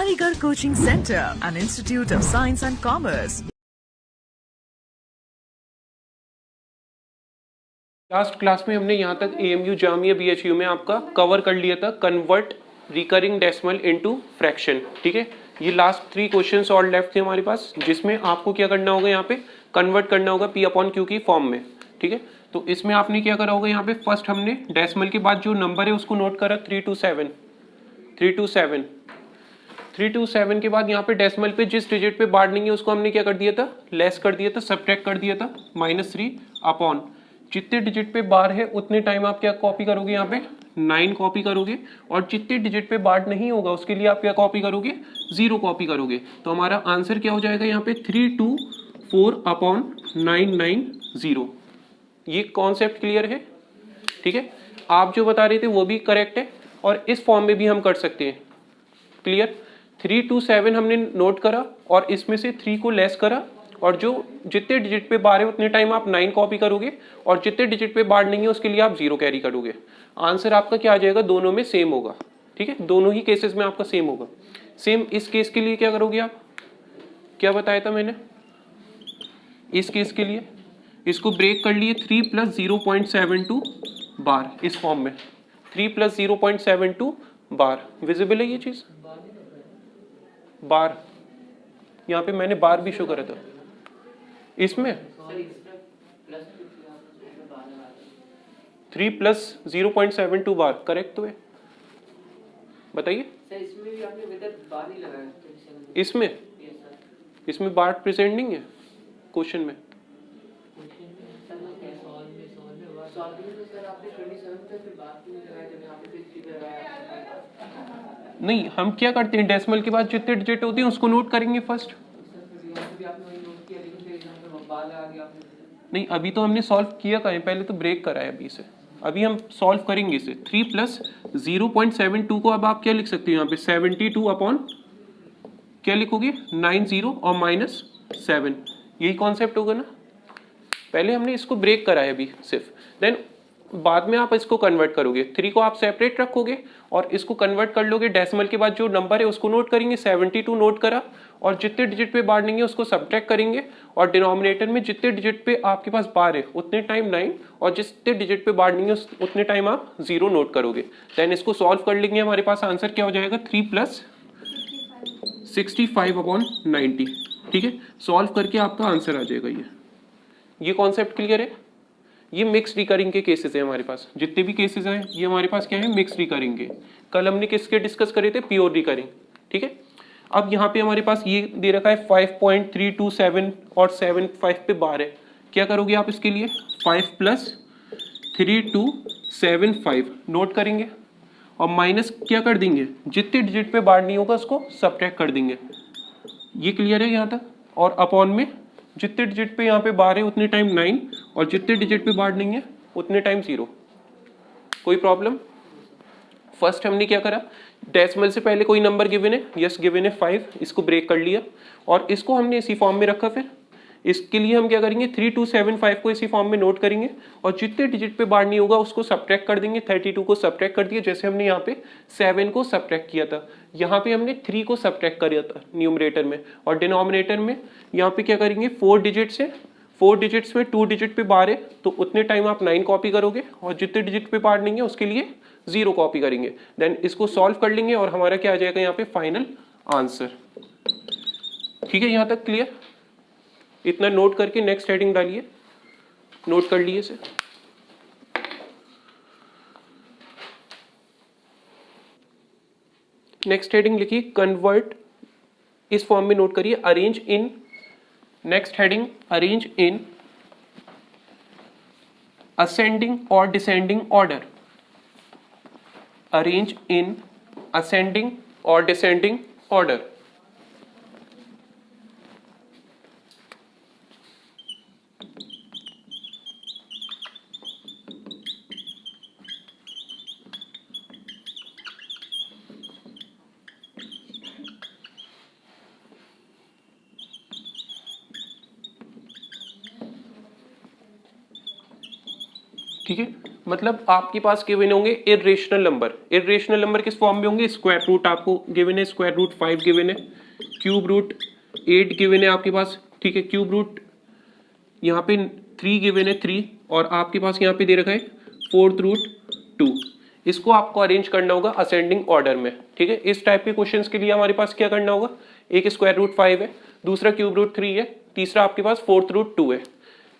Aligarh Coaching Center, an institute of science and commerce. Last class में हमने यहाँ तक एएमयू जामिया बीएचयू में आपका कवर कर लिया था convert recurring decimal into fraction. ठीक है, ये लास्ट 3 क्वेश्चंस और लेफ्ट थे हमारे पास, जिसमें आपको क्या करना होगा, यहाँ पे कन्वर्ट करना होगा पी अपॉन क्यू की फॉर्म में। ठीक है, तो इसमें आपने क्या करा होगा, यहाँ पे फर्स्ट हमने डेसिमल के बाद जो नंबर है उसको नोट करा 327 के बाद यहाँ पे डेसिमल पे जिस डिजिट पे बांटनी है उसको हमने क्या कर दिया था, लेस कर दिया था, सब्ट्रैक्ट कर दिया था -3 अपॉन जितने डिजिट पे बार है उतने टाइम आप क्या कॉपी करोगे, यहाँ पे 9 कॉपी करोगे, और जितने डिजिट पे बार नहीं होगा उसके लिए आप क्या कॉपी करोगे, 0 कॉपी करोगे। तो हमारा आंसर क्या हो जाएगा यहाँ पे 324 अपॉन 990। ये कॉन्सेप्ट क्लियर है? ठीक है, आप जो बता रहे थे वो भी करेक्ट है और इस फॉर्म में भी हम कर सकते हैं। क्लियर, 327 हमने नोट करा और इसमें से 3 को लेस करा, और जो जितने डिजिट पे बार है उतने टाइम आप 9 कॉपी करोगे, और जितने डिजिट पे बार नहीं है उसके लिए आप 0 कैरी करोगे। आंसर आपका क्या आ जाएगा, दोनों में सेम होगा। ठीक है, दोनों ही केसेस में आपका सेम होगा। सेम इस केस के लिए क्या करोगे आप, क्या बताया था मैंने इस केस के लिए, इसको ब्रेक कर लिए 3 + 0.72 बार इस फॉर्म में, 3 + 0.72 बार। विजिबल है ये चीज, बार यहाँ पे मैंने बार भी शो करा था इसमें 3 + 0.72 बार करेक्ट तो है, बताइए। इसमें भी आपने विद बार ही लगाया, इसमें बार प्रेजेंट नहीं है क्वेश्चन में। नहीं, हम क्या करते हैं, डेसिमल के बाद जितने डिजिट होते हैं उसको नोट करेंगे फर्स्ट। नहीं, अभी तो हमने सॉल्व किया कहीं, पहले तो ब्रेक करा है अभी से, अभी हम सॉल्व करेंगे इसे। 3 + 0.72 को अब आप क्या लिख सकते हो यहाँ पे, 72 अपॉन क्या लिखोगे, 90 और -7। यही कॉन्सेप्ट होगा ना। पहले हमने इसको ब्रेक करा है अभी सिर्फ, देन बाद में आप इसको कन्वर्ट करोगे। 3 को आप सेपरेट रखोगे और इसको कन्वर्ट कर लोगे। डेसिमल के बाद जो नंबर है उसको नोट करेंगे, 72 नोट करा, और जितने डिजिट पे बार नहीं है उसको सब्ट्रैक्ट करेंगे, और डिनोमिनेटर में जितने डिजिट पे आपके पास बार है उतने टाइम 9, और जितने डिजिट पे बार नहीं है उतने टाइम आप 0 नोट करोगे। देन इसको सॉल्व कर लेंगे, हमारे पास आंसर क्या हो जाएगा, 3 + 65 अपॉन 90। ठीक है, सॉल्व करके आपका आंसर आ जाएगा। ये कॉन्सेप्ट क्लियर है। ये मिक्स रिकरिंग के केसेस है हमारे पास, जितने भी केसेस हैं ये हमारे पास क्या है, मिक्स रिकरिंग के। कल हमने किसके डिस्कस करे थे, प्योर रिकरिंग। ठीक है, अब यहाँ पे हमारे पास ये दे रखा है 5.327 और 75 पे बार है। क्या करोगे आप इसके लिए, 5 + 3275 नोट करेंगे, और माइनस क्या कर देंगे, जितने डिजिट पे बार नहीं होगा उसको सब्ट्रैक्ट कर देंगे। ये क्लियर है यहाँ तक। और अपॉन में जितने डिजिट पे यहाँ पे बार है उतने टाइम 9, और जितने डिजिट पे बार नहीं है उतने टाइम 0। कोई प्रॉब्लम। फर्स्ट हमने क्या करा, डेसिमल से पहले कोई नंबर गिवन है, यस गिवन है 5, इसको ब्रेक कर लिया और इसको हमने इसी फॉर्म में रखा। फिर इसके लिए हम क्या करेंगे, 3275 को इसी फॉर्म में नोट करेंगे, और जितने डिजिट पे बार नहीं होगा उसको सब्ट्रैक्ट कर देंगे। 32 को सब्ट्रैक्ट कर दिया, जैसे हमने यहाँ पे 7 को सब्ट्रैक्ट किया था, यहाँ पे हमने 3 को सब्ट्रैक्ट किया था न्यूमरेटर में, और डिनोमिनेटर में यहाँ पे क्या करेंगे, 4 डिजिट्स है, 4 डिजिट्स में 2 डिजिट पे बार है तो उतने टाइम आप 9 कॉपी करोगे, और जितने डिजिट पे बार नहीं है उसके लिए 0 कॉपी करेंगे। देन इसको सॉल्व कर लेंगे और हमारा क्या आ जाएगा यहाँ पे, फाइनल आंसर। ठीक है, यहाँ तक क्लियर। इतना नोट करके नेक्स्ट हेडिंग डालिए, नोट कर लिए इसे। नेक्स्ट हेडिंग लिखिए कन्वर्ट, इस फॉर्म में नोट करिए, arrange in. Next heading, arrange in ascending और descending order. Arrange in ascending और डिसेंडिंग ऑर्डर। ठीक है, मतलब आपके पास गिवन होंगे इरेशनल नंबर। इरेशनल नंबर किस फॉर्म में होंगे? स्क्वायर रूट आपको गिवन है, स्क्वायर रूट 5 गिवन है, क्यूब रूट 8 गिवन है आपके पास, ठीक है, क्यूब रूट यहाँ पे 3 गिवन है 3, और आपके पास यहाँ पे दे रखा है फोर्थ रूट 2। इसको आपको अरेंज करना होगा असेंडिंग ऑर्डर में, ठीक है। इस टाइप के क्वेश्चंस के लिए हमारे पास क्या करना होगा? एक स्क्वायर रूट 5 है, दूसरा क्यूब रूट 3 है, तीसरा आपके पास फोर्थ रूट 2 है।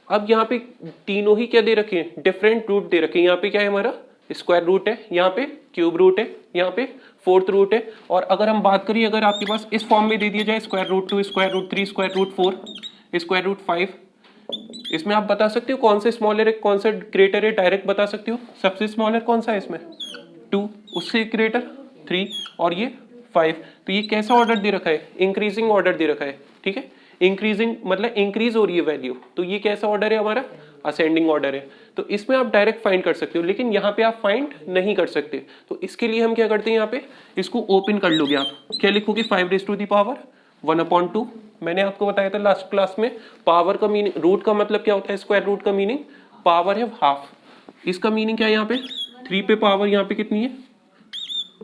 अब यहाँ पे तीनों ही क्या दे रखे हैं? डिफरेंट रूट दे रखे हैं। यहाँ पे क्या है हमारा? स्क्वायर रूट है, यहाँ पे क्यूब रूट है, यहाँ पे फोर्थ रूट है। और अगर हम बात करें, अगर आपके पास इस फॉर्म में दे दिया जाए square root 2, square root 3, square root 4, square root 5, इसमें आप बता सकते हो कौन सा स्मॉलर है कौन सा ग्रेटर है, डायरेक्ट बता सकते हो। सबसे स्मॉलर कौन सा है इसमें? 2, उससे ग्रेटर 3, और ये 5। तो ये कैसा ऑर्डर दे रखा है? इंक्रीजिंग ऑर्डर दे रखा है, ठीक है। इंक्रीजिंग मतलब इंक्रीज हो रही है वैल्यू, तो ये कैसा ऑर्डर है हमारा? असेंडिंग ऑर्डर है। तो इसमें आप डायरेक्ट फाइंड कर सकते हो, लेकिन यहाँ पे आप फाइंड नहीं कर सकते। तो इसके लिए हम क्या करते हैं, यहाँ पे इसको ओपन कर लोगे आप। क्या लिखोगे? 5 रेज़ टू द पावर 1/2। मैंने आपको बताया था लास्ट क्लास में, पावर का मीनिंग, रूट का मतलब क्या होता है? स्क्वायर रूट का मीनिंग पावर है हाफ। इसका मीनिंग क्या है? यहाँ पे 3 पे पावर यहाँ पे कितनी है?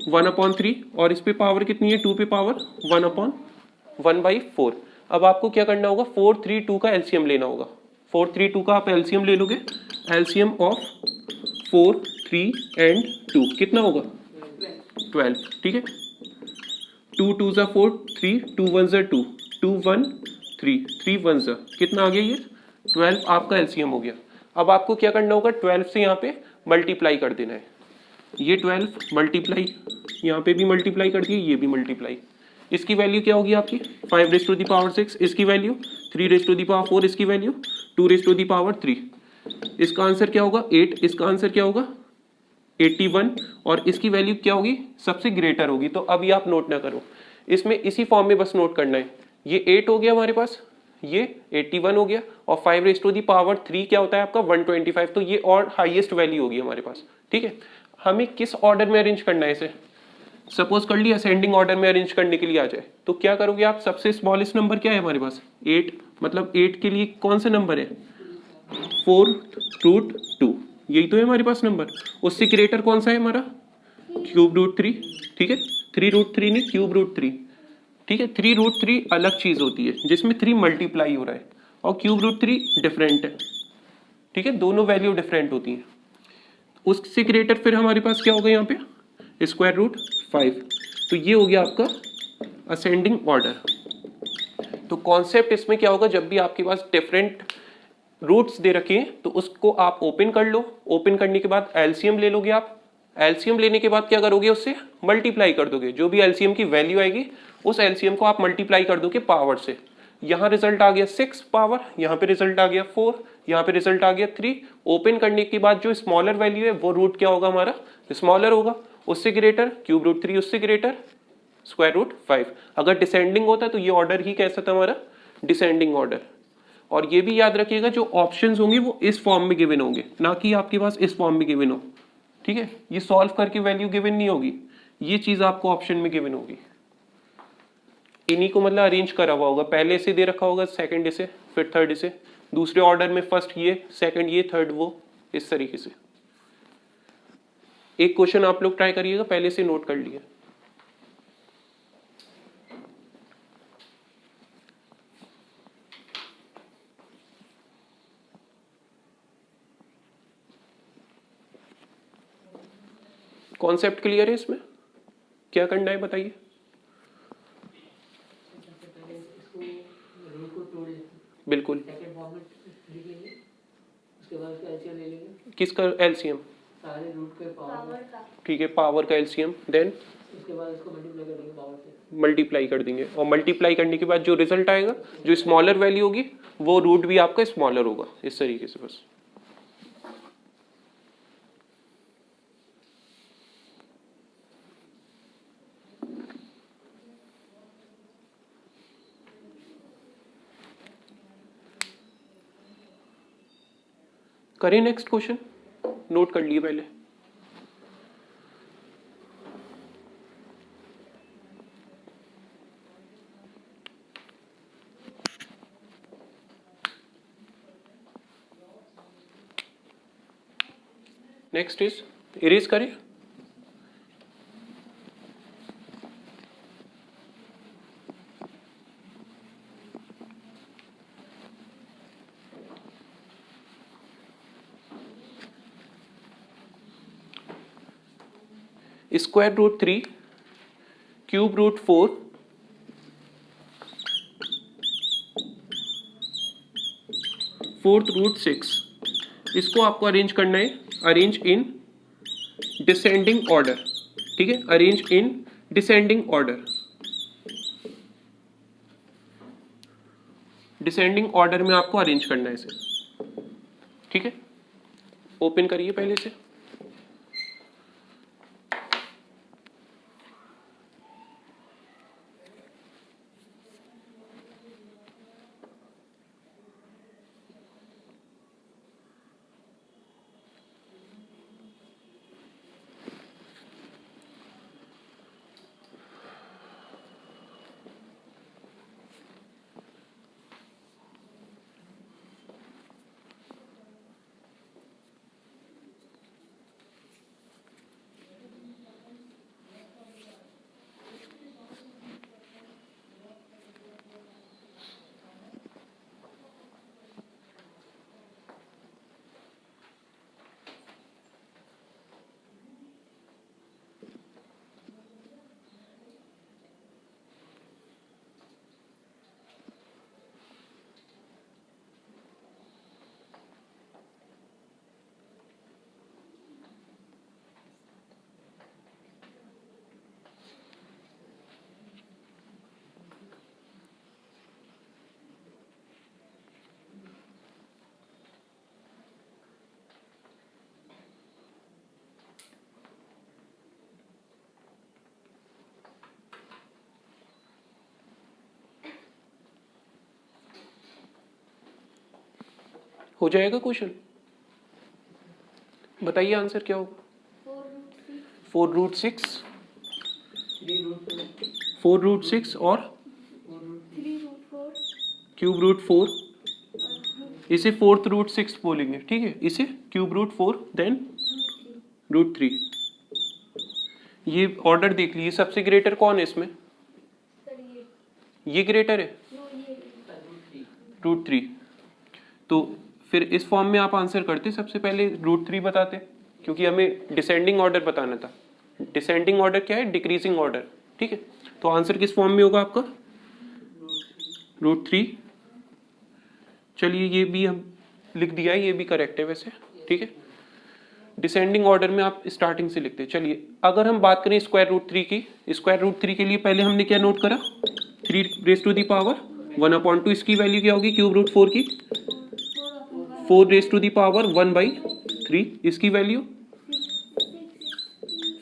1/3, और इस पे पावर कितनी है? 2 पे पावर 1/1/4। अब आपको क्या करना होगा? 4, 3, 2 का एलसीएम लेना होगा। 4, 3, 2 का आप एलसीएम ले लोगे। एलसीएम ऑफ 4, 3 एंड 2 कितना होगा? 12, ठीक है। 2 2 ज़ा 4, 3 2 1 ज़ा 2, 2 1 3 3 1 ज़ा कितना आ गया? ये 12 आपका एलसीएम हो गया। अब आपको क्या करना होगा? 12 से यहाँ पे मल्टीप्लाई कर देना है। ये 12 मल्टीप्लाई, यहाँ पे भी मल्टीप्लाई कर दिए, ये भी मल्टीप्लाई। इसकी वैल्यू क्या होगी आपकी? 5 रेज़ टू द पावर 6, इसकी value 3 raise to the power 4, इसकी value 2 raise to the power 3। इसका आंसर क्या होगा? 8। इसका आंसर क्या होगा? 81। और इसकी वैल्यू क्या होगी? सबसे ग्रेटर होगी। तो अभी आप नोट ना करो, इसमें इसी फॉर्म में बस नोट करना है। ये 8 हो गया हमारे पास, ये 81 हो गया, और 5 रेज़ टू द पावर 3 क्या होता है आपका? 125। तो ये और हाईएस्ट वैल्यू होगी हमारे पास, ठीक है। हमें किस ऑर्डर में अरेंज करना है इसे? सपोज कर लिया असेंडिंग ऑर्डर में अरेंज करने के लिए आ जाए, तो क्या करोगे आप? सबसे स्मॉलेस्ट नंबर क्या है हमारे पास? 8। मतलब 8 के लिए कौन सा नंबर है? 4 रूट 2, यही तो है हमारे पास नंबर। उससे ग्रेटर कौन सा है हमारा? क्यूब रूट 3, ठीक है। 3 रूट 3 नहीं, क्यूब रूट 3, ठीक है। 3 रूट 3 अलग चीज होती है, जिसमें 3 मल्टीप्लाई हो रहा है, और क्यूब रूट 3 डिफरेंट है, ठीक है। दोनों वैल्यू डिफरेंट होती हैं। उससे ग्रेटर फिर हमारे पास क्या होगा यहाँ पे? Square root 5। तो ये हो गया आपका असेंडिंग ऑर्डर। तो कॉन्सेप्ट इसमें क्या होगा? जब भी आपके पास डिफरेंट रूट्स दे रखे हैं, तो उसको आप ओपन कर लो। ओपन करने के बाद एलसीएम ले लोगे आप। एलसीएम लेने के बाद क्या करोगे? उससे मल्टीप्लाई कर दोगे। जो भी एलसीएम की वैल्यू आएगी, उस एलसीएम को आप मल्टीप्लाई कर दोगे पावर से। यहाँ रिजल्ट आ गया 6 पावर, यहाँ पे रिजल्ट आ गया 4, यहाँ पे रिजल्ट आ गया 3। ओपन करने के बाद जो स्मॉलर वैल्यू है, वो रूट क्या होगा हमारा? स्मॉलर होगा। उससे ग्रेटर क्यूब रूट 3, उससे ग्रेटर स्क्वायर रूट 5। अगर डिसेंडिंग होता तो ये ऑर्डर ही कैसा था हमारा? Descending order. और ये भी याद रखिएगा, जो ऑप्शंस होंगे वो इस फॉर्म में गिवन होंगे, ना कि आपके पास इस फॉर्म में गिवन हो, ठीक है। ये सॉल्व करके वैल्यू गिवन नहीं होगी, ये चीज आपको ऑप्शन में गिवन होगी। इन्हीं को मतलब अरेंज करा हुआ होगा, पहले से दे रखा होगा, सेकंड इसे, फिर थर्ड इसे, दूसरे ऑर्डर में फर्स्ट ये, सेकंड ये, थर्ड वो, इस तरीके से। एक क्वेश्चन आप लोग ट्राई करिएगा, पहले से नोट कर लिए। कॉन्सेप्ट क्लियर है इसमें? क्या करना है बताइए। बिल्कुल। किसका एलसीएम? सारे रूट के पावर का, ठीक है, पावर का एलसीएम, देन उसके बाद इसको मल्टीप्लाई कर देंगे पावर से। मल्टीप्लाई कर देंगे, और मल्टीप्लाई करने के बाद जो रिजल्ट आएगा, जो स्मॉलर वैल्यू होगी, वो रूट भी आपका स्मॉलर होगा, इस तरीके से बस। करें नेक्स्ट क्वेश्चन, नोट कर लिए पहले। नेक्स्ट इज इरेज करें। Square root 3 cube root 4 fourth root 6, इसको आपको अरेंज करना है, अरेंज इन डिसेंडिंग ऑर्डर। ठीक है, arrange in descending order, descending order में आपको अरेंज करना है इसे। ठीक है, ओपन करिए पहले से। हो जाएगा क्वेश्चन? बताइए आंसर क्या होगा। 4 रूट 6, 4 रूट 6 और क्यूब रूट 4, इसे फोर्थ रूट 6 बोलेंगे। ठीक है, इसे क्यूब रूट 4 देन रूट 3। ये ऑर्डर देख लीजिए, सबसे ग्रेटर कौन है इसमें? ये ग्रेटर है, रूट 3। तो फिर इस फॉर्म में आप आंसर करते, सबसे पहले रूट 3 बताते, क्योंकि हमें डिसेंडिंग ऑर्डर बताना था। डिसेंडिंग ऑर्डर क्या है? Decreasing order. ठीक है, तो आंसर किस फॉर्म में होगा आपका? रूट 3। चलिए ये भी हम लिख दिया है, ये भी करेक्ट है वैसे। ठीक है, डिसेंडिंग ऑर्डर में आप स्टार्टिंग से लिखते हैं। चलिए अगर हम बात करें स्क्वायर रूट 3 की, स्क्वायर रूट 3 के लिए पहले हमने क्या नोट करा? 3 रेज टू द पावर 1/2। इसकी वैल्यू क्या होगी क्यूब रूट 4 की? 4 रेज टू द पावर 1/3। इसकी वैल्यू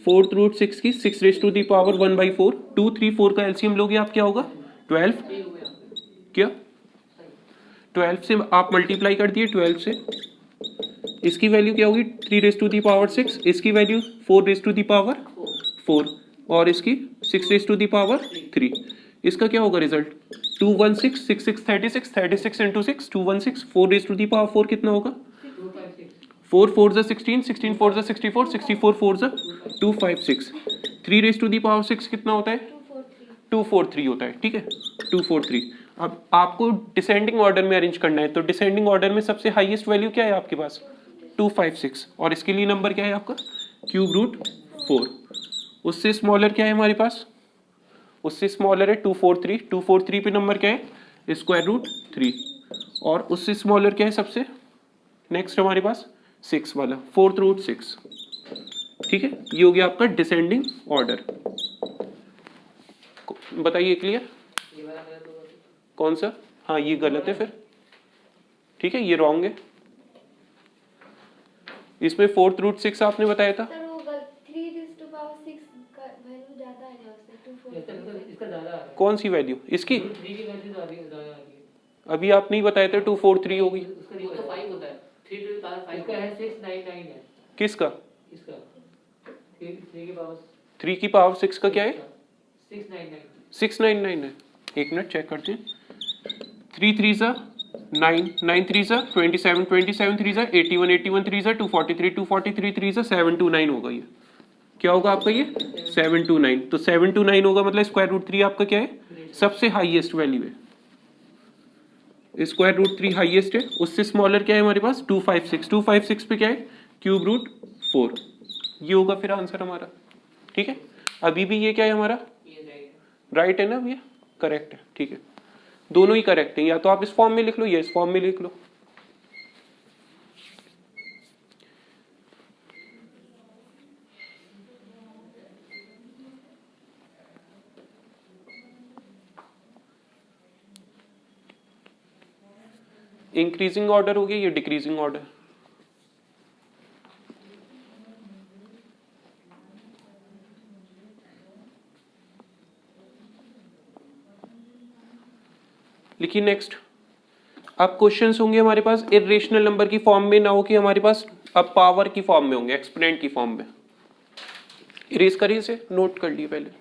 4 रूट 6 की 6 रेज टू द पावर 1/4। 2 3 4 का एलसीएम लोगे आप, क्या होगा? 12। क्या 12 से आप मल्टीप्लाई कर दिए 12 से, इसकी वैल्यू क्या होगी? 3 रेज टू दी पावर 6, इसकी value 4 raise to the power 4 और इसकी 6 रेज टू दी पावर 3। इसका क्या होगा result? 216 6 6 36 36 into 6 216। 4 raise to the power 4 कितना होगा? 4 4 जा 16 16 4 जा 64 64 4 जा 256। 3 रेज टू दी पावर 6 कितना होता है? 243 होता है। ठीक है, 243। अब आपको डिसेंडिंग ऑर्डर में अरेंज करना है, तो डिसेंडिंग ऑर्डर में सबसे हाईएस्ट वैल्यू क्या है आपके पास? 256। और इसके लिए नंबर क्या है आपका? Cube root 4। उससे स्मॉलर क्या है हमारे पास? उससे स्मॉलर है 243। 243 पे नंबर क्या है? Square root 3। और उससे स्मॉलर क्या है सबसे नेक्स्ट हमारे पास? 6 वाला, फोर्थ रूट 6। ठीक है, ये हो गया आपका डिसेंडिंग ऑर्डर। बताइए क्लियर? कौन सा? हाँ ये गलत है फिर। ठीक है, ये रॉन्ग है। इसमें फोर्थ रूट 6 आपने बताया था। कौन सी वैल्यू इसकी? अभी आप नहीं बताए थे 243 होगी। किसका? 3 की पावर 6 का क्या है? 699 है। एक मिनट चेक करते हैं। 3 3 सा 9 9 3 सा 27 27 3 सा 81 81 3 सा 243 243 3 सा 729 होगा ये। क्या होगा आपका ये 729। तो 729 होगा मतलब स्क्वायर रूट 3 आपका क्या है, सबसे हाईएस्ट वैल्यू है। स्क्वायर रूट 3 हाईएस्ट है, उससे स्मॉलर क्या है हमारे पास 256। 256 पे क्या है क्यूब रूट 4। ये होगा फिर आंसर हमारा। ठीक है, अभी भी ये क्या है हमारा राइट है ना भैया, करेक्ट है। ठीक है, दोनों ही करेक्ट है, या तो आप इस फॉर्म में लिख लो या इस फॉर्म में लिख लो। इंक्रीजिंग ऑर्डर हो गया, ये डिक्रीजिंग ऑर्डर। लिखिए नेक्स्ट। अब क्वेश्चंस होंगे हमारे पास इरेशनल नंबर की फॉर्म में ना हो कि हमारे पास अब पावर की फॉर्म में होंगे, एक्सपोनेंट की फॉर्म में। इरेज करिए इसे, नोट कर लिए पहले।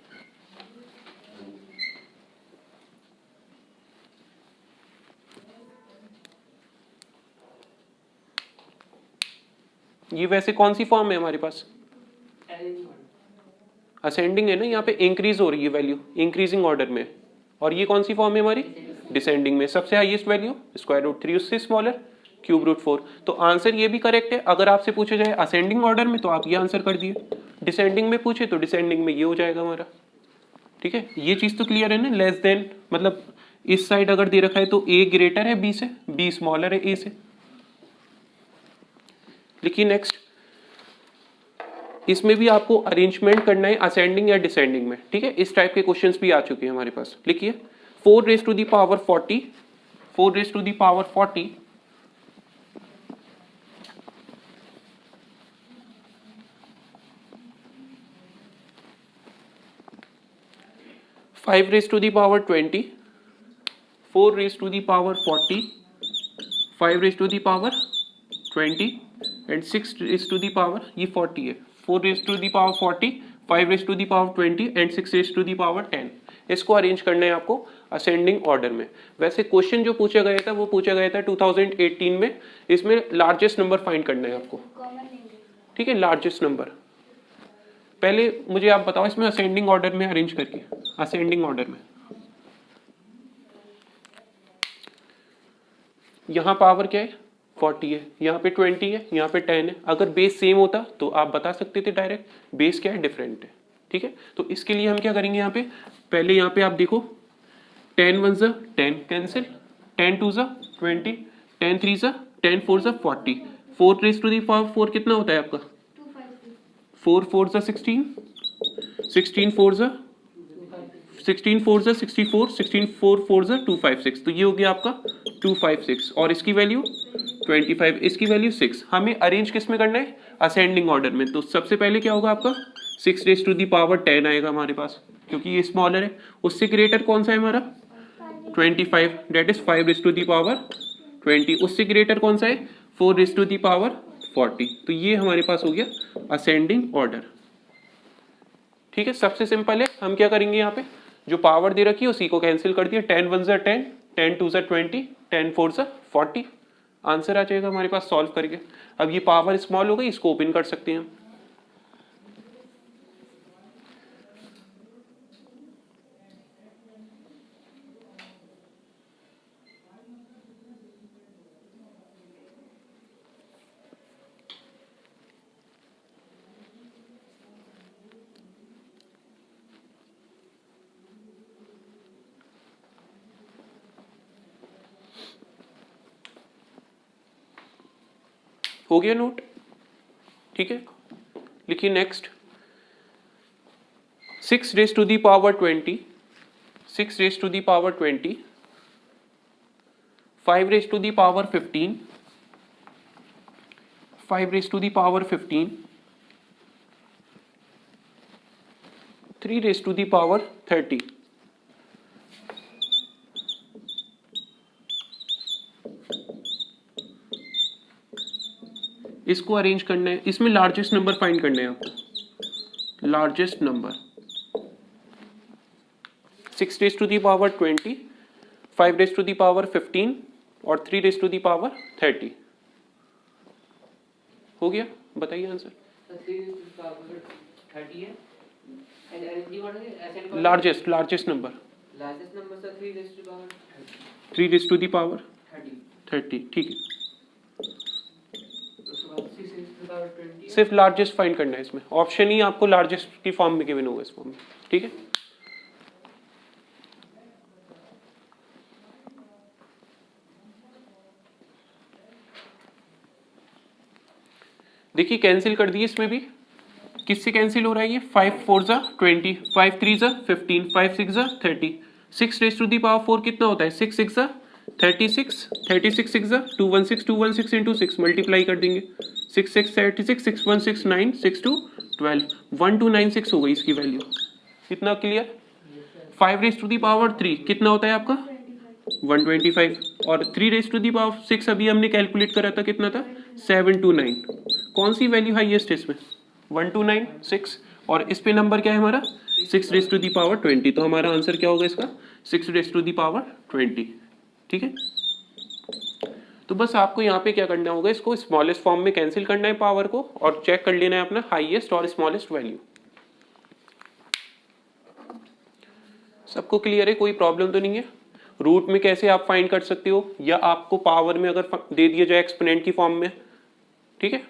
ये वैसे कौन सी फॉर्म है हमारे पास, असेंडिंग है ना, यहाँ पे इंक्रीज हो रही है वैल्यू, इंक्रीजिंग ऑर्डर में। और ये कौन सी फॉर्म है हमारी, डिसेंडिंग में। सबसे हाईएस्ट वैल्यू स्क्वायर रूट 3, उससे स्मॉलर क्यूब रूट 4। तो आंसर ये भी करेक्ट है। अगर आपसे पूछा जाए असेंडिंग ऑर्डर में तो आप ये आंसर कर दिए, डिसेंडिंग में पूछे तो डिसेंडिंग में ये हो जाएगा हमारा। ठीक है, ये चीज तो क्लियर है ना। लेस देन मतलब इस साइड अगर दे रखा है तो ए ग्रेटर है बी से, बी स्मॉलर है ए से। लिखिए नेक्स्ट। इसमें भी आपको अरेंजमेंट करना है असेंडिंग या डिसेंडिंग में। ठीक है, इस टाइप के क्वेश्चंस भी आ चुके हैं हमारे पास। लिखिए 4 raise to the power 40, 4 raise to the power 40 5 raise to the power 20, 4 raise to the power 40, 5 raise to the power 20 and 6 raise to the power, ये 40 है। 4 raise to the power 40, 5 raise to the power 20 and 6 raise to the power 10। इसको arrange करना है आपको ascending order में। वैसे question जो पूछा गया था वो पूछा गया था 2018 में। इसमें लार्जेस्ट नंबर फाइंड करना है आपको। ठीक है, लार्जेस्ट नंबर। पहले मुझे आप बताओ इसमें असेंडिंग ऑर्डर में अरेंज करके, असेंडिंग ऑर्डर में यहाँ पावर क्या है 40 है, यहाँ पे 20 है, यहाँ पे 10 है। अगर बेस सेम होता तो आप बता सकते थे डायरेक्ट, बेस क्या है डिफरेंट है। ठीक है, तो इसके लिए हम क्या करेंगे, यहाँ पे पहले यहाँ पे आप देखो 10 1 ज़ा 10 कैंसिल, 10 2 ज़ा 20, 10 3 ज़ा 10 4 ज़ा 40, 4 रेज़ टू द पावर 4 कितना होता है आपका 4 4 ज़ा 16, 16 4 ज़ा 16 4 ज़ा 64, 16 4 4 ज़ा 256। तो ये हो गया आपका 256 और इसकी वैल्यू 25, इसकी वैल्यू 6। हमें अरेंज किस में करना है, असेंडिंग ऑर्डर में। तो सबसे पहले क्या होगा आपका 6 रेज़ टू द पावर 10 आएगा हमारे पास, क्योंकि ये स्मॉलर है। उससे ग्रेटर कौन सा है हमारा 25, that is 5 raise to the power 20। उससे ग्रेटर कौन सा है 4 रेज़ टू द पावर 40। तो ये हमारे पास हो गया असेंडिंग ऑर्डर। ठीक है, सबसे सिंपल है। हम क्या करेंगे, यहाँ पे जो पावर दे रखी है उसी को कैंसिल कर दिया। 10 1 ज़ा 10, 10 2 ज़ा 20, 10 4 ज़ा 40। आंसर आ जाएगा हमारे पास सॉल्व करके। अब ये पावर स्मॉल हो गई, इसको ओपन कर सकते हैं हम। हो गया नोट। ठीक है, लिखिए next. 6 raise to the power 20, 6 raise to the power 20, 5 raise to the power 15, 5 raise to the power 15, 3 raise to the power 30। इसको अरेंज करना है, इसमें लार्जेस्ट नंबर फाइंड करना है आपको। Largest number 6 raise to the power 20, 5 raise to the power 15, और 3 raise to the power 30 हो गया। बताइए answer. So 3 is to the power 30 है and LNG what है SN power largest number largest number sir 3 raised to the power 30 3 raise to the power 30 30 ठीक है। उसके बाद 6 raised to the power 20 है सिर्फ लार्जेस्ट फाइंड करना है इसमें, ऑप्शन ही आपको लार्जेस्ट की फॉर्म में गिवन होगा इस फॉर्म में, ठीक है। देखिए कैंसिल कर दिए इसमें भी, किससे कैंसिल हो रहा है ये, 5 4 जा 20, 5 3 जा 15, 5 6 जा 30, 6 रेज टू दी पावर 4 कितना होता है, 6 6 जा 36, 36 6 जा 216 इंटू 6 मल्टीप्लाई कर देंगे, 6 6 36, 6 1 6 9, 6 2 12, 1296 हो गई इसकी वैल्यू। कितना clear. 5 raise to the power 3 कितना होता है आपका 125, और 3 रेज टू दी पावर 6 अभी हमने कैलकुलेट करा था कितना था 729। कौन सी वैल्यू हाईएस्ट है इसमें 1296, और इस पे नंबर क्या है हमारा 6 रेज टू दी पावर 20, तो हमारा आंसर क्या होगा इसका 6 रेज टू दी पावर 20, ठीक है। तो बस आपको यहाँ पे क्या करना होगा, इसको स्मॉलेस्ट फॉर्म में कैंसिल करना है पावर को, और चेक कर लेना है अपना हाईएस्ट और स्मॉलेस्ट वैल्यू। सबको क्लियर है, कोई प्रॉब्लम तो नहीं है। रूट में कैसे आप फाइंड कर सकते हो, या आपको पावर में अगर दे दिया जाए एक्सपोनेंट की फॉर्म में, ठीक है।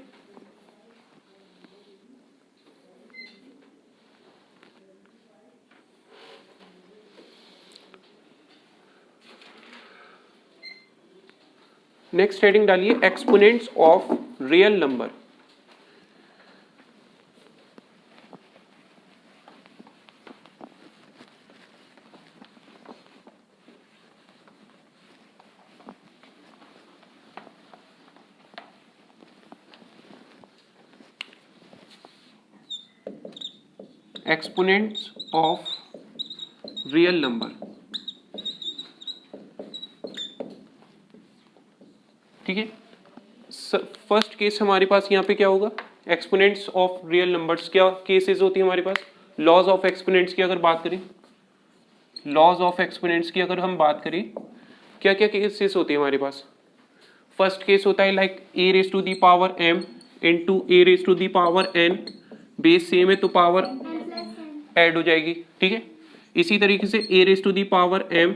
नेक्स्ट हेडिंग डालिए exponents of real number. Exponents of real number, ठीक है। फर्स्ट केस हमारे पास यहाँ पे क्या होगा, एक्सपोनेंट्स ऑफ रियल नंबर्स क्या केसेस होती है हमारे पास, लॉज ऑफ एक्सपोनेंट्स की अगर बात करें, लॉज ऑफ एक्सपोनेंट्स की अगर हम बात करें, क्या क्या केसेस होती है हमारे पास। फर्स्ट केस होता है like a raise to the power m into a raise to the power n, base same है तो पावर ऐड हो जाएगी, ठीक है। इसी तरीके से a raise to the power m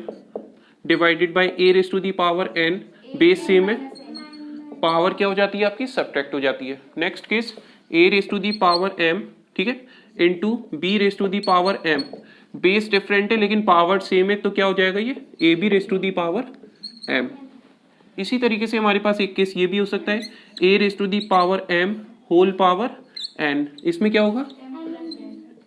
divided by a raise to the power n, base same है, पावर क्या हो जाती है आपकी सब्ट्रैक्ट हो जाती है। Next case a raise to the power m, ठीक है, into b raise to the power m, base different है लेकिन पावर सेम है तो क्या हो जाएगा ये a b raise to the power m। इसी तरीके से हमारे पास एक केस ये भी हो सकता है a raise to the power m whole power n, इसमें क्या होगा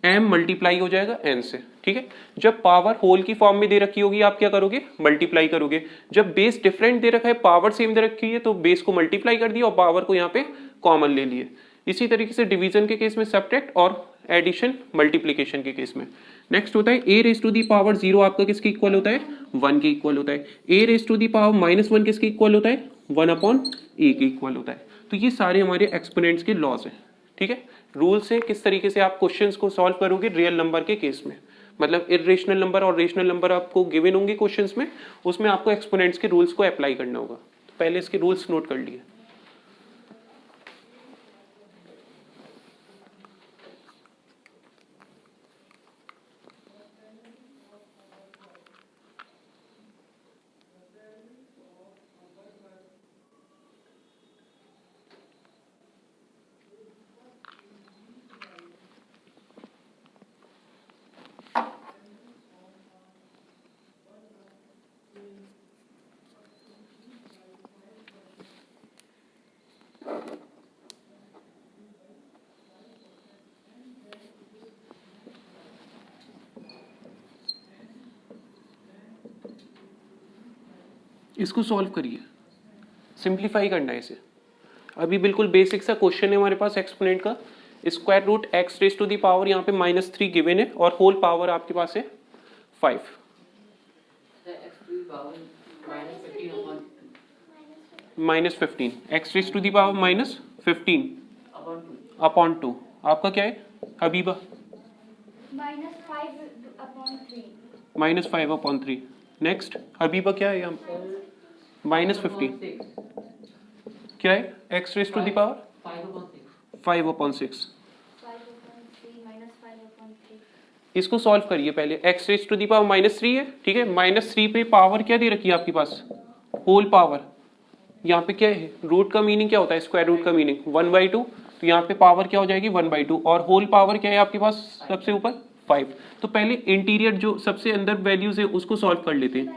m मल्टीप्लाई हो जाएगा n से, ठीक है। जब पावर होल की फॉर्म में दे रखी होगी आप क्या करोगे मल्टीप्लाई करोगे, जब बेस डिफरेंट दे रखा है पावर सेम दे रखी है तो बेस को मल्टीप्लाई कर दिया और पावर को यहाँ पे कॉमन ले लिए। इसी तरीके से डिवीजन के केस में सब्ट्रैक्ट और एडिशन मल्टीप्लीकेशन के केस में। नेक्स्ट होता है ए रेज टू दी पावर 0 आपका किसके इक्वल होता है 1 के इक्वल होता है, ए रेज टू दी पावर -1 किसके इक्वल होता है 1/a के इक्वल होता है। तो ये सारे हमारे एक्सपोनेंट्स के लॉज हैं, ठीक है। रूल से किस तरीके से आप क्वेश्चंस को सॉल्व करोगे रियल नंबर के केस में, मतलब इरेशनल नंबर और रेशनल नंबर आपको गिवन होंगे क्वेश्चंस में, उसमें आपको एक्सपोनेंट्स के रूल्स को अप्लाई करना होगा। तो पहले इसके रूल्स नोट कर लिए। इसको सॉल्व करिए, सिंप्लीफाई करना है इसे। अभी बिल्कुल बेसिक सा क्वेश्चन है हमारे पास एक्सपोनेंट का, square root x raise to the power यहाँ पे -3 गिवन है और होल पावर आपके पास है 5। -15 x raise to the power -15 upon 2 आपका क्या है हबीबा -5/3। नेक्स्ट हबीबा क्या है यहाँ -15 क्या है? x raise to the power 5/6। इसको सॉल्व करिए पहले। x raise to the power -3 है, ठीक है। -3 पे पावर क्या दे रखी है आपके पास? Whole power. यहाँ पे क्या है? रूट का मीनिंग क्या होता है? स्क्वायर रूट का मीनिंग 1/2। तो यहाँ पे पावर क्या हो जाएगी? 1/2। और होल पावर क्या है आपके पास सबसे ऊपर? 5। तो पहले इंटीरियर जो सबसे अंदर वैल्यूज है उसको सॉल्व कर लेते हैं।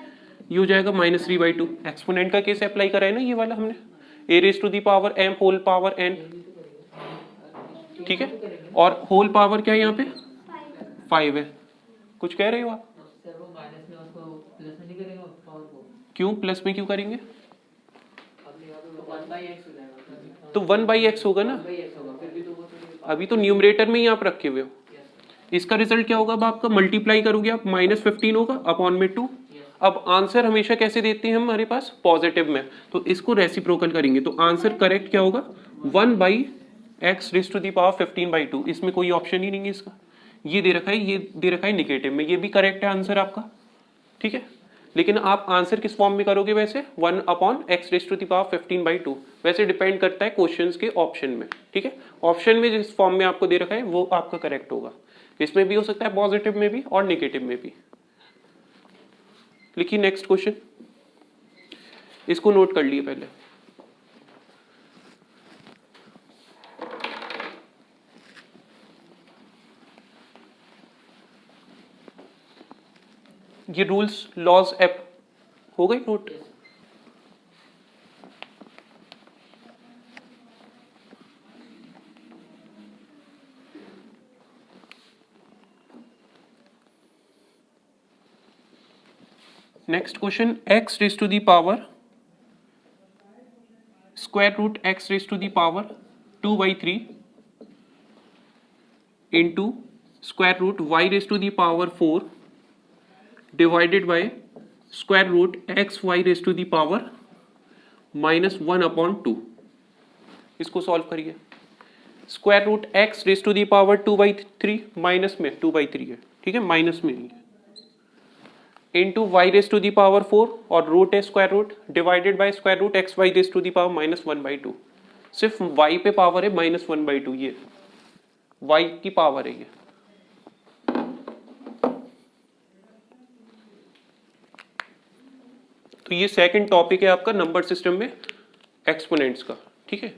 ये हो जाएगा -3/2। एक्सपोनेंट का केस अप्लाई करा है ना ये वाला हमने, a raise to the power m whole power n, ठीक है। और होल पावर क्या है यहाँ पे? 5 है। कुछ कह रहे हो आप? सर वो माइनस में उसको प्लस में नहीं करेंगे पावर को? क्यों प्लस में क्यों करेंगे? तो 1/x हो जाएगा। तो 1/x होगा ना। 1/x होगा, फिर भी तो वो तो अभी तो न्यूमरेटर में ही आप रखे हुए हो। इसका रिजल्ट क्या होगा? अब आपका मल्टीप्लाई करोगे आप, -15 होगा अपॉन में 2। अब आंसर हमेशा कैसे देते हैं हमारे पास? पॉजिटिव में। तो इसको रेसिप्रोकल करेंगे तो आंसर करेक्ट क्या होगा? 1/x raise to the power 15/2। इसमें कोई ऑप्शन ही नहीं है इसका। ये दे रखा है, ये दे रखा है निगेटिव में, ये भी करेक्ट है आंसर आपका, ठीक है। लेकिन आप आंसर किस फॉर्म में करोगे वैसे? 1/x raise to the power 15/2। वैसे डिपेंड करता है क्वेश्चंस के ऑप्शन में, ठीक है। ऑप्शन में जिस फॉर्म में आपको दे रखा है वो आपका करेक्ट होगा। इसमें भी हो सकता है पॉजिटिव में भी और निगेटिव में भी। लिखिए नेक्स्ट क्वेश्चन, इसको नोट कर लिए पहले। ये रूल्स लॉज एप हो गई note? Next question, x raise to the power square root x raise to the power 2/3 into square root y raise to the power 4 divided by square root xy raise to the power -1/2। इसको solve करिए। Square root x raise to the power 2/3 minus में 2/3 है, ठीक है, minus में ही into y raise to the power 4 और root है square root divided by square root x y raise to the power -1/2। सिर्फ y पे पावर है -1/2, ये y की पावर है ये। तो ये सेकंड टॉपिक है आपका नंबर सिस्टम में एक्सपोनेंट्स का, ठीक है।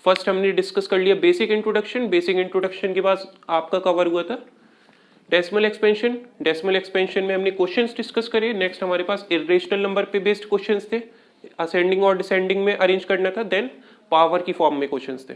फर्स्ट हमने डिस्कस कर लिया बेसिक इंट्रोडक्शन। बेसिक इंट्रोडक्शन के बाद आपका कवर हुआ था डेसिमल एक्सपेंशन। डेसिमल एक्सपेंशन में हमने क्वेश्चंस डिस्कस करे। नेक्स्ट हमारे पास इरेशनल नंबर पे बेस्ड क्वेश्चंस थे, असेंडिंग और डिसेंडिंग में अरेंज करना था। देन पावर की फॉर्म में क्वेश्चंस थे।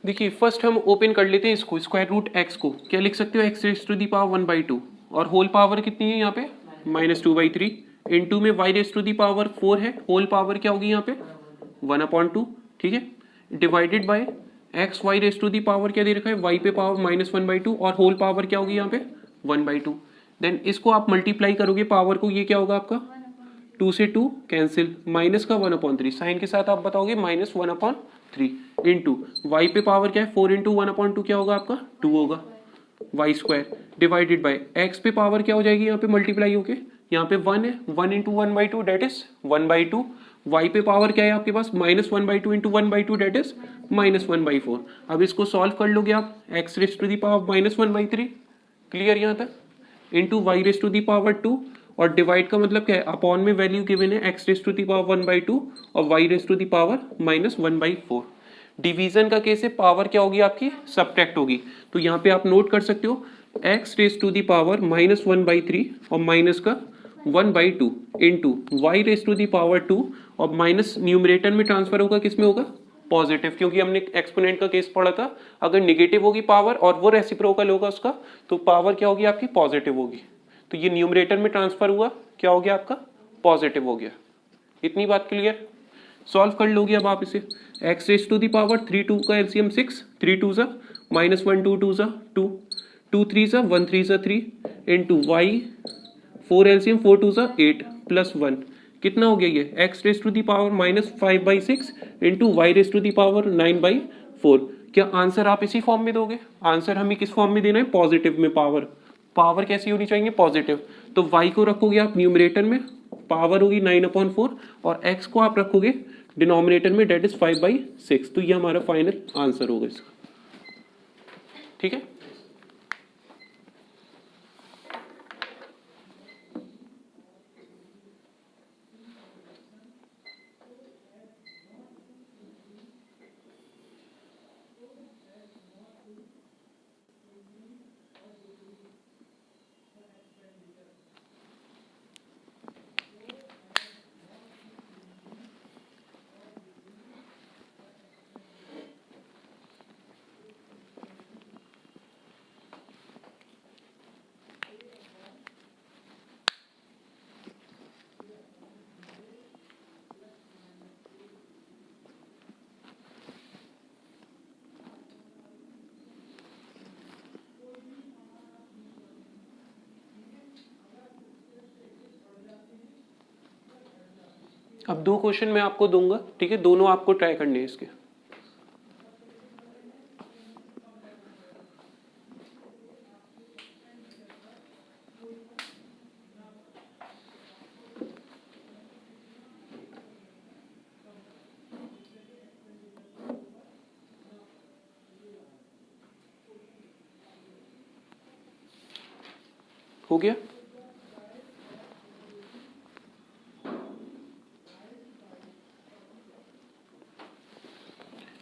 देखिए फर्स्ट हम ओपन कर लेते हैं इसको, स्क्वायर रूट एक्स को क्या लिख सकते हो? X raise to the power 1/2 और होल पावर कितनी है यहाँ पे? -2/3 इंटू में y raise to the power 4 है, होल पावर क्या होगी यहाँ पे? 1/2, ठीक है, divided by x y raise to the power क्या दे रखा है? y पे पावर -1/2 और होल पावर क्या होगी यहाँ पे? 1/2। देन इसको आप मल्टीप्लाई करोगे पावर को, ये क्या होगा आपका? 2 से 2 कैंसिल, माइनस का 1/3 साइन के साथ आप बताओगे -1/3 इंटू वाई पे पावर क्या है? 4 इंटू 1/2 क्या होगा आपका? 2 होगा, y square divided by x पे पावर क्या हो जाएगी यहाँ पे मल्टीप्लाई होके? यहाँ पे 1 है, 1 इंटू 1/2 डेट इज 1/2 y पे पावर क्या है आपके पास -1/2 इंटू 1/2 डेट इज -1/4। अब इसको सॉल्व कर लोगे आप x raise to the power -1/3 clear यहाँ तक into y raise to the power 2 और डिवाइड का मतलब क्या है अपॉन में वैल्यू गिवन है x raise to the power 1/2 और y raise to the power -1/4। Division का केस है पावर क्या होगी आपकी सब्ट्रैक्ट होगी तो यहाँ पे आप नोट कर सकते हो x raise to the power -1/3 और माइनस का 1/2 into y raise to the power 2 और माइनस न्यूमरेटर में ट्रांसफर होगा किस में होगा पॉजिटिव क्योंकि हमने एक्सपोनेंट का केस पढ़ा था अगर निगेटिव होगी पावर और वो रेसिप्रोकल होगा उसका तो पावर क्या होगी आपकी पॉजिटिव होगी तो ये न्यूमरेटर में ट्रांसफर हुआ क्या हो गया आपका पॉजिटिव हो गया। इतनी बात क्लियर सॉल्व कर लोगे अब आप इसे x raise to the power 3 2 का एलसीएम 6 3 2 सा -1 2 2 सा 2 2 3 सा 1 3 सा 3 इंटू वाई 4 एलसीएम 4 2 सा 8 प्लस 1 कितना हो गया ये x raise to the power -5/6 into y raise to the power 9/4। क्या आंसर आप इसी फॉर्म में दोगे आंसर हमें किस फॉर्म में देना है पॉजिटिव में पावर कैसी होनी चाहिए पॉजिटिव तो y को रखोगे आप न्यूमरेटर में पावर होगी 9/4 और x को आप रखोगे डिनोमिनेटर में डेट इज 5/6 तो ये हमारा फाइनल आंसर होगा इसका ठीक है। अब 2 क्वेश्चन मैं आपको दूंगा ठीक है दोनों आपको ट्राई करने हैं इसके हो गया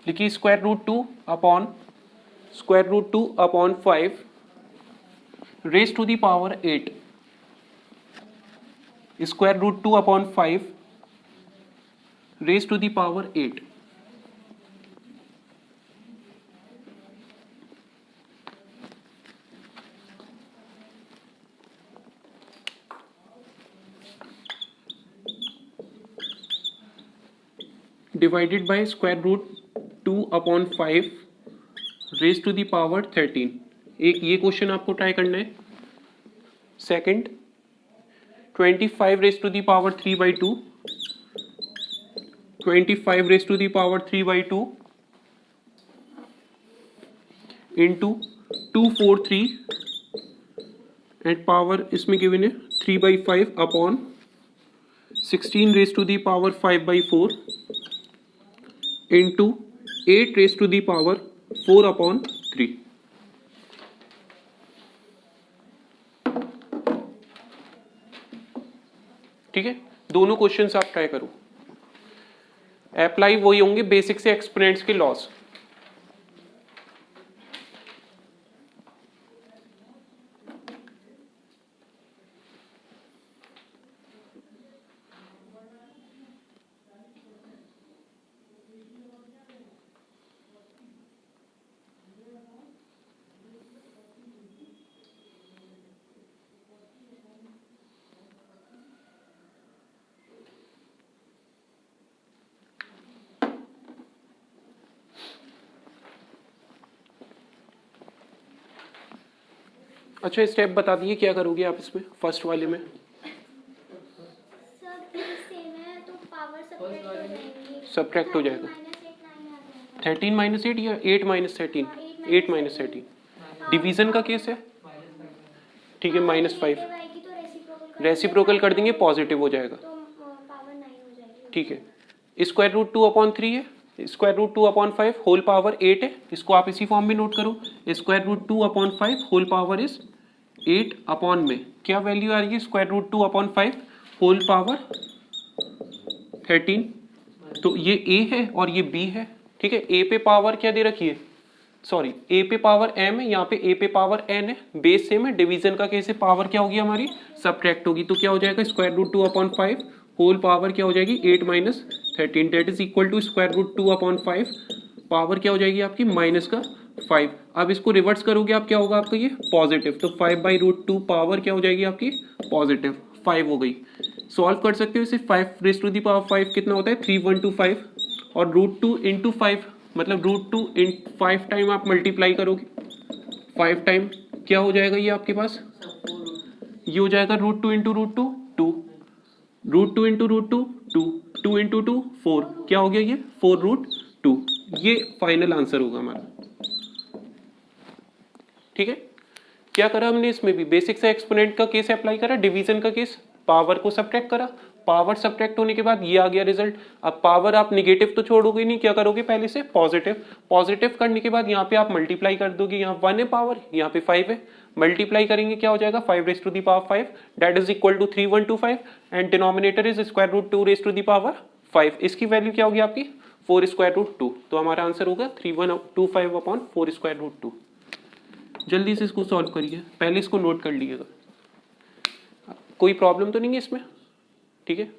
लिखिए √2 upon 5 raise to the power 8 √2 upon 5 raise to the power 8 divided by √2 upon 5 raise to the power 13। एक ये क्वेश्चन आपको ट्राई करना है। Second 25 raise to the power 3/2 25 raise to the power 3/2 into 243 eight power इसमें given है 3/5 upon 16 raise to the power 5/4 into 8 raise to the power 4/3। ठीक है दोनों क्वेश्चंस आप ट्राई करो अप्लाई वही होंगे बेसिक से एक्सपोनेंट्स के लॉस। अच्छा स्टेप बता दिए क्या करोगे आप इसमें फर्स्ट वाले में सब्ट्रैक्ट हो जाएगा 13 - 8 या 8 - 13 8 - 13 डिवीजन का केस है ठीक है -5 रेसिप्रोकल कर देंगे पॉजिटिव हो जाएगा ठीक है, स्क्वायर रूट 2/3 है, स्क्वायर रूट 2/5 होल पावर 8 है, इसको आप इसी फॉर्म में नोट करो, square root 2/5 whole power is 8 upon में क्या वैल्यू आ रही है, स्क्वायर रूट 2/5 होल पावर 13। तो ये a है और ये b है, ठीक है। a पे पावर क्या दे रखी है, सॉरी a पे पावर m है, यहाँ पे a पे पावर n है, बेस सेम है, डिवीजन का केस है, पावर क्या होगी हमारी सब्ट्रैक्ट होगी, तो क्या हो जाएगा स्क्वायर रूट 2/5 होल पावर क्या हो जाएगी 8 minus 13 that is equal to square root 2/5 power क्या हो जाएगी आपकी माइनस का 5। अब इसको रिवर्स करोगे आप क्या होगा आपका ये पॉजिटिव, तो 5/√2 पावर क्या हो जाएगी आपकी पॉजिटिव 5 हो गई। सॉल्व कर सकते हो इसे, 5 कितना होता है 3125 और √2 इंटू 5 मतलब √2 इन 5 टाइम आप मल्टीप्लाई करोगे 5 टाइम क्या हो जाएगा ये आपके पास, ये हो जाएगा √2 इंटू √2 2, √2 इंटू √2 2, 2 इंटू 2 4, क्या हो गया ये 4√2, ये फाइनल आंसर होगा हमारा। ठीक है, क्या करा हमने इसमें भी बेसिक से एक्सपोनेंट का केस अप्लाई करा, डिवीजन का केस, पावर को सब्ट्रैक्ट करा, पावर सब्ट्रैक्ट होने के बाद ये आ गया रिजल्ट। अब पावर आप निगेटिव तो छोड़ोगे नहीं, क्या करोगे पहले से पॉजिटिव, पॉजिटिव करने के बाद यहाँ पे आप मल्टीप्लाई कर दोगे, यहाँ 1 है पावर, यहाँ पे 5 है, मल्टीप्लाई करेंगे क्या हो जाएगा 5⁵5 that is equal to 3125 and denominator is square root 2⁵5। इसकी वैल्यू क्या होगी आपकी 4√2, तो हमारा आंसर होगा 3125/4√2। जल्दी से इसको सॉल्व करिए, पहले इसको नोट कर लीजिएगा, कोई प्रॉब्लम तो नहीं है इसमें, ठीक है।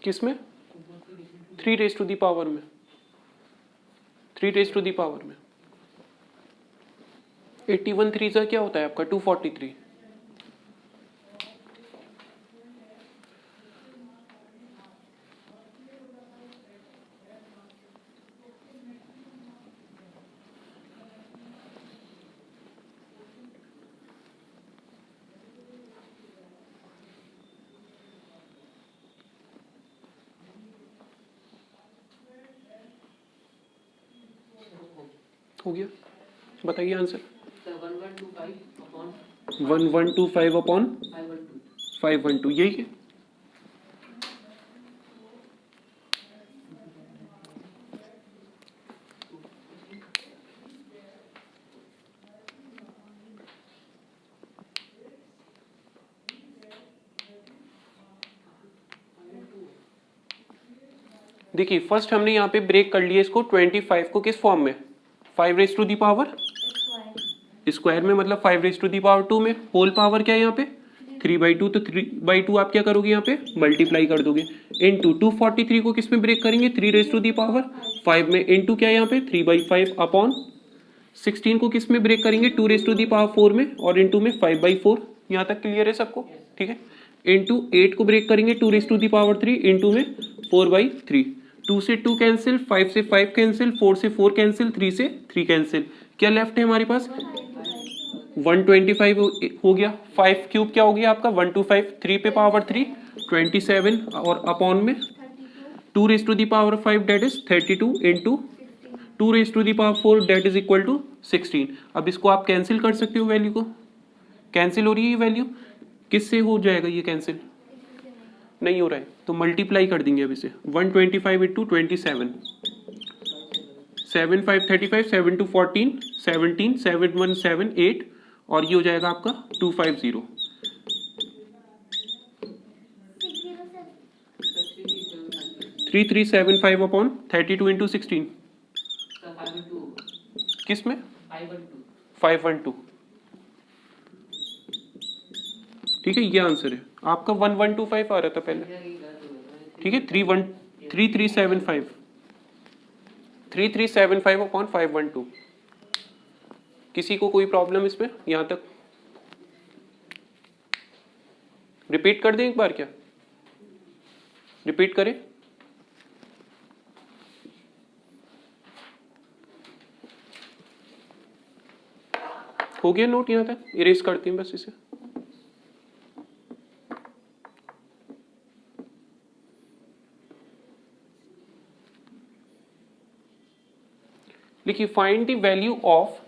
किसमें 3⁻⁴ में 3⁻⁴ में 81 3 का क्या होता है आपका 243। हो गया, बताइए आंसर। 1125/512 यही है। देखिए फर्स्ट हमने यहाँ पे ब्रेक कर लिया इसको 25 को किस फॉर्म में 5⁻² स्क्वायर में, मतलब 5⁻² में, होल पावर क्या है यहाँ पे 3/2, तो 3/2 आप क्या करोगे यहाँ पे मल्टीप्लाई कर दोगे, इनटू 243 को किस में ब्रेक करेंगे 3⁻5 में, इनटू क्या है यहाँ पे 3/5/16 को किस में ब्रेक करेंगे 2⁻4 में, और इनटू में 5/4। यहाँ तक क्लियर है सबको, ठीक है। इनटू 8 को ब्रेक करेंगे 2⁻3, इनटू में 4/3, 2 से 2 कैंसिल, 5 से 5 कैंसिल, 4 से 4 कैंसिल, 3 से 3 कैंसिल, क्या लेफ्ट है हमारे पास 125 हो गया। 5 क्यूब क्या हो गया आपका 125, 3 पे पावर 3 27 और अपॉन में 2⁻5 that is 32 into 2 raise to the power 4 that is equal to 16। अब इसको आप कैंसिल कर सकते हो, वैल्यू को कैंसिल हो रही है ये वैल्यू, किससे हो जाएगा ये कैंसिल, नहीं हो रहा है तो मल्टीप्लाई कर देंगे अब इसे 125 इंटू 27, 7 5 35, 7 2 14, 17, 7 1 7 8 और ये हो जाएगा आपका 250। 3375 अपॉन 32 इंटू 16 किस में 512। ठीक है ये आंसर है आपका 1125 आ रहा था पहले। ठीक है 3375 अपॉन 512। किसी को कोई प्रॉब्लम इसमें यहां तक? रिपीट कर दें एक बार, क्या रिपीट करें? हो गया नोट यहां तक? इरेज करते हैं बस इसे। लिखिए find the value of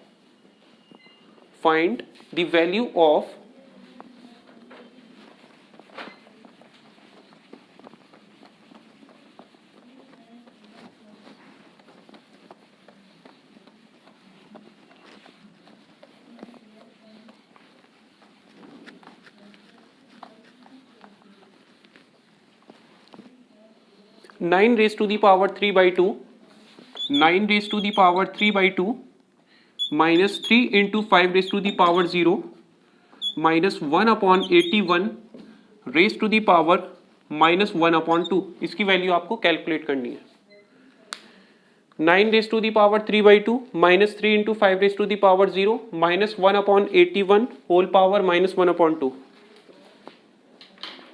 9 raised to the power 3/2, 9 raised to the power 3/2 minus 3 into 5 raised to the power 0 minus 1 upon 81 raised to the power minus 1 upon 2। इसकी वैल्यू आपको कैलकुलेट करनी है। 9 raised to the power 3/2 minus 3 into 5 raised to the power 0 minus 1 upon 81 whole power minus 1 upon 2।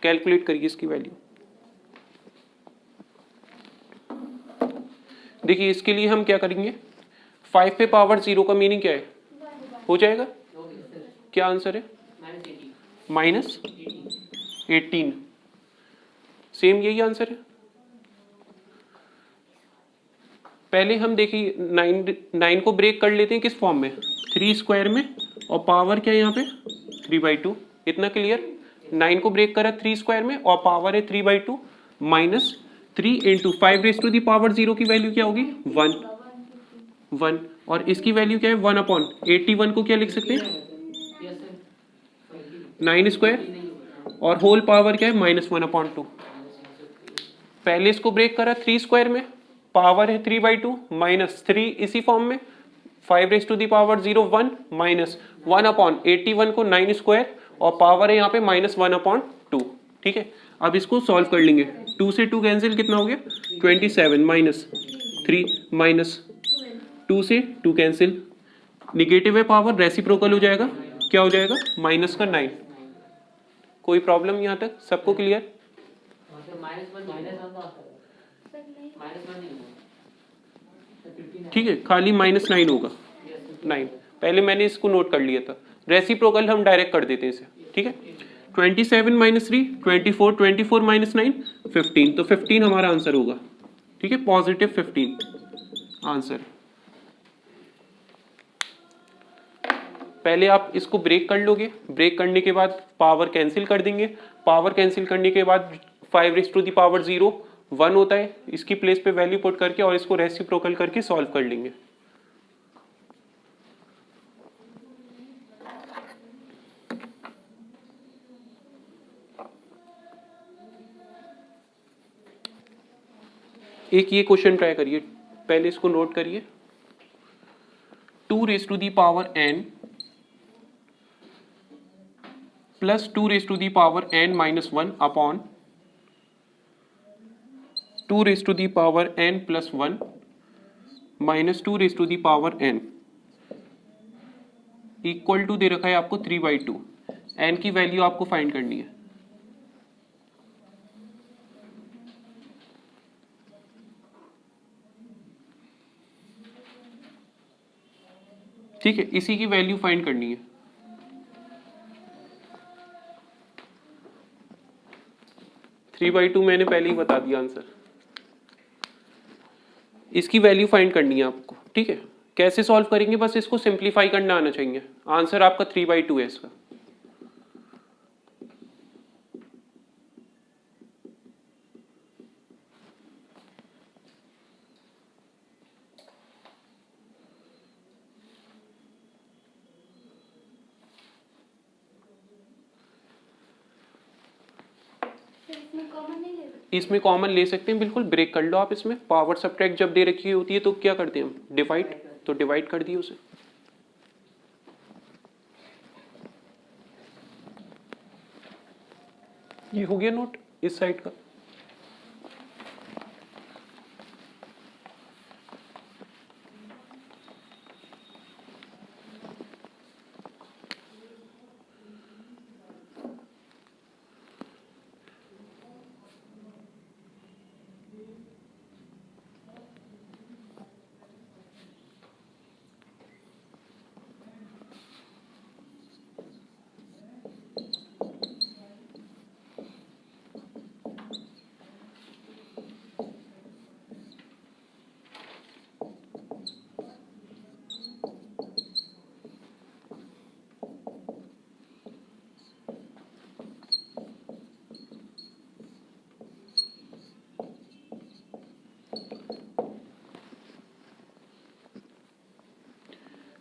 Calculate करिए इसकी value. देखिए इसके लिए हम क्या करेंगे, 5 पे पावर 0 का मीनिंग क्या है, हो जाएगा क्या आंसर है, -18। सेम यही आंसर है। पहले हम देखिए 9 को ब्रेक कर लेते हैं किस फॉर्म में, 3 स्क्वायर में, और पावर क्या है यहाँ पे 3/2। इतना क्लियर। 9 को ब्रेक करा 3 स्क्वायर में और पावर है 3/2 minus 3 into 5 raise to the power 0 की वैल्यू क्या होगी 1 और इसकी वैल्यू क्या है 1 अपॉन 81 को क्या लिख सकते हैं 9 स्क्वायर और होल पावर क्या है -1 अपॉन 2। पहले इसको ब्रेक करा 3 स्क्वायर में, पावर है 3/2 माइनस 3 इसी फॉर्म में, 5 raise to the power 0 1 minus 1 upon 81 को 9 स्क्वायर और पावर है यहाँ पे -1 अपॉन 2। ठीक है अब इसको सॉल्व कर लेंगे। 2 से 2 कैंसिल कितना हो गया 27 माइनस 3 माइनस 2 से 2 कैंसिल, निगेटिव है पावर रेसिप्रोकल हो जाएगा, क्या हो जाएगा माइनस का 9। कोई प्रॉब्लम यहाँ तक सबको क्लियर? ठीक है खाली -9 होगा 9। पहले मैंने इसको नोट कर लिया था, रेसिप्रोकल हम डायरेक्ट कर देते हैं इसे। ठीक है 27 माइनस 3 24, 24 माइनस 9 15, तो 15 हमारा आंसर होगा। ठीक है पॉजिटिव 15 आंसर। पहले आप इसको ब्रेक कर लोगे, ब्रेक करने के बाद पावर कैंसिल कर देंगे, पावर कैंसिल करने के बाद 5 रेज़ टू दी पावर 0 1 होता है, इसकी प्लेस पे वैल्यू पुट करके और इसको रेसिप्रोकल करके सॉल्व कर लेंगे। एक ये क्वेश्चन ट्राई करिए, पहले इसको नोट करिए। 2 raise to the power n plus 2 raise to the power n minus 1 upon 2 raise to the power n plus 1 minus 2 raise to the power n equal to दे रखा है आपको 3/2। n की value आपको फाइंड करनी है। ठीक है इसी की वैल्यू फाइंड करनी है। थ्री बाई टू मैंने पहले ही बता दिया आंसर। इसकी वैल्यू फाइंड करनी है आपको। ठीक है, कैसे सॉल्व करेंगे, बस इसको सिंप्लीफाई करना आना चाहिए। आंसर आपका 3/2 है इसका। इसमें कॉमन ले सकते हैं, बिल्कुल ब्रेक कर लो आप। इसमें पावर सब्ट्रैक्ट जब दे रखी होती है तो क्या करते हैं हम, डिवाइड, तो डिवाइड कर दिए उसे। ये हो गया नोट इस साइड का।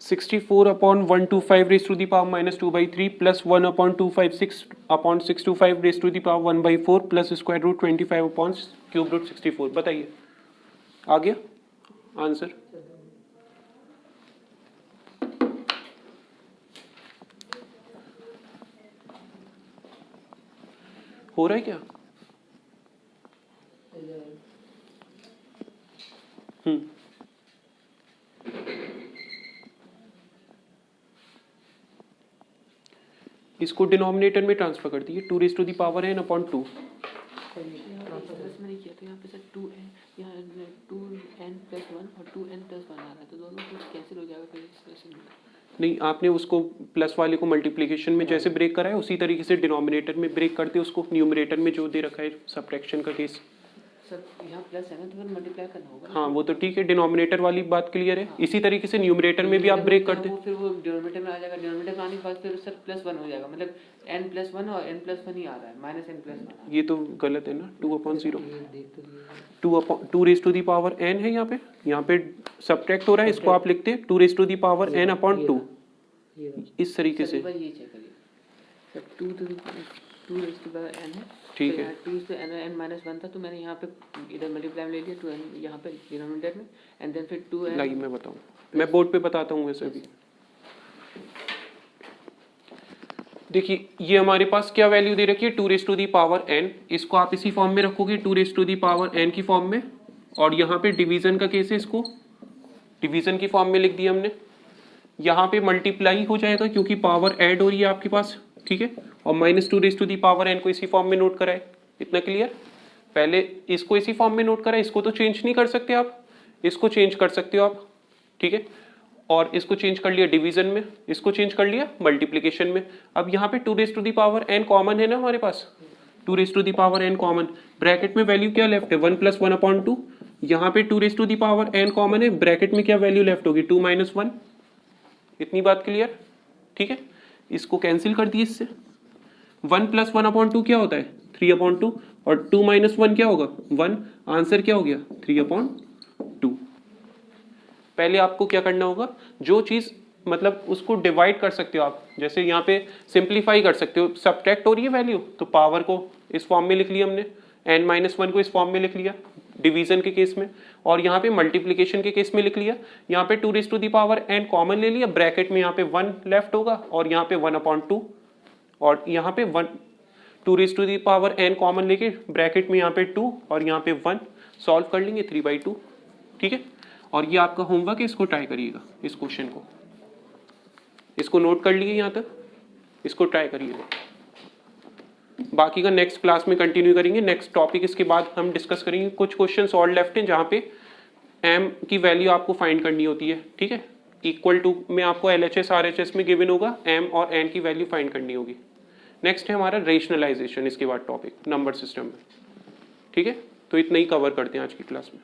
(64/125 raised to the power minus 2/3 plus 1/256 upon 625 raised to the power 1/4 plus square root 25 upon cube root 64। बताइए आ गया आंसर। हो रहा है क्या? इसको डिनोमिनेटर में ट्रांसफर कर दिए, 2 raised to the power n upon 2। मैंने किया तो यहाँ पे सर 2n, यहाँ 2n plus 1 और 2n plus 1 आ रहा है, तो दोनों कुछ कैंसिल हो जाएगा, फिर इसका नहीं, आपने उसको प्लस वाले को मल्टीप्लिकेशन में जैसे ब्रेक करा है उसी तरीके से डिनोमिनेटर में ब्रेक करते उसको न्यूमरेटर में जो दे रखा है सब्ट्रैक्शन का केस। सर यहाँ प्लस है ना, तो फिर मल्टीप्लाई करना होगा। हाँ वो तो ठीक है, डिनोमिनेटर वाली बात क्लियर है। इसी तरीके से न्यूमरेटर में भी आप ब्रेक करते हैं, फिर वो डिनोमिनेटर में आ जाएगा। डिनोमिनेटर में आने के बाद फिर सर +1 हो जाएगा, मतलब n+1 और n+1 ही आ रहा है, -n+1। ये तो गलत है ना, 2/0 2 raised to the power n है यहाँ पे सब्ट्रैक्ट हो रहा है, इसको आप लिखते हैं 2 raised to the power n upon 2 इस तरीके से। ये चेक करिए sir, 2 raised to the power n है, ठीक है, 2 से n-1 था, तो मैंने यहाँ पे इधर मल्टीप्लाई में ले लिया 2n यहाँ पे डिनोमिनेटर में, एंड देन फिर 2n। लाइए मैं बताऊँ, मैं बोर्ड पे बताता हूँ वैसे भी। देखिए ये हमारे पास क्या वैल्यू दे रखी है, 2 raised to the power n। इसको आप इसी फॉर्म में रखोगे 2 raised to the power n की फॉर्म में, और यहाँ पे डिवीजन का केस है, इसको डिवीजन की फॉर्म में लिख दिया हमने। यहाँ पे मल्टीप्लाई हो जाएगा क्योंकि पावर ऐड हो रही है आपके पास, ठीक है, और -2 raised to the power n को इसी फॉर्म में नोट कराए। इतना क्लियर? पहले इसको इसी फॉर्म में नोट कराए, इसको तो चेंज नहीं कर सकते आप, इसको चेंज कर सकते हो आप, ठीक है, और इसको चेंज कर लिया डिवीजन में, इसको चेंज कर लिया मल्टीप्लिकेशन में। अब यहाँ पे 2 raised to the power n common है ना हमारे पास, 2 raised to the power n common, bracket में वैल्यू क्या लेफ्ट है 1 + 1/2। यहाँ पे 2 raised to the power n common है, ब्रैकेट में क्या वैल्यू लेफ्ट होगी 2 - 1। इतनी बात क्लियर? ठीक है, इसको कैंसिल कर दिए इससे। 1 + 1/2 क्या होता है 3/2, और 2 - 1 क्या होगा 1। आंसर क्या हो गया 3/2। पहले आपको क्या करना होगा, जो चीज मतलब उसको डिवाइड कर सकते हो आप, जैसे यहाँ पे सिंप्लीफाई कर सकते हो, सब्ट्रैक्ट हो रही है वैल्यू तो पावर को इस फॉर्म में लिख लिया हमने, n-1 को इस फॉर्म में लिख लिया डिवीजन के केस में, और यहाँ पे मल्टीप्लिकेशन के केस में लिख लिया। यहाँ पे 2 raised to the power n common ले लिया, ब्रैकेट में यहाँ पे 1 लेफ्ट होगा, और यहाँ पे 1/2, और यहाँ पे 2 raised to the power n common लेके ब्रैकेट में यहाँ पे 2 और यहाँ पे 1, सॉल्व कर लेंगे 3/2। ठीक है, और ये आपका होमवर्क है, इसको ट्राई करिएगा, इस क्वेश्चन को इसको नोट कर लिए यहाँ तक, इसको ट्राई करिएगा। बाकी का नेक्स्ट क्लास में कंटिन्यू करेंगे। नेक्स्ट टॉपिक इसके बाद हम डिस्कस करेंगे, कुछ क्वेश्चंस और लेफ्ट हैं जहाँ पे m की वैल्यू आपको फाइंड करनी होती है। ठीक है, इक्वल टू में आपको LHS RHS में गिवन होगा, m और n की वैल्यू फाइंड करनी होगी। नेक्स्ट है हमारा रेशनलाइजेशन, इसके बाद टॉपिक नंबर सिस्टम में। ठीक है, तो इतना ही कवर करते हैं आज की क्लास में।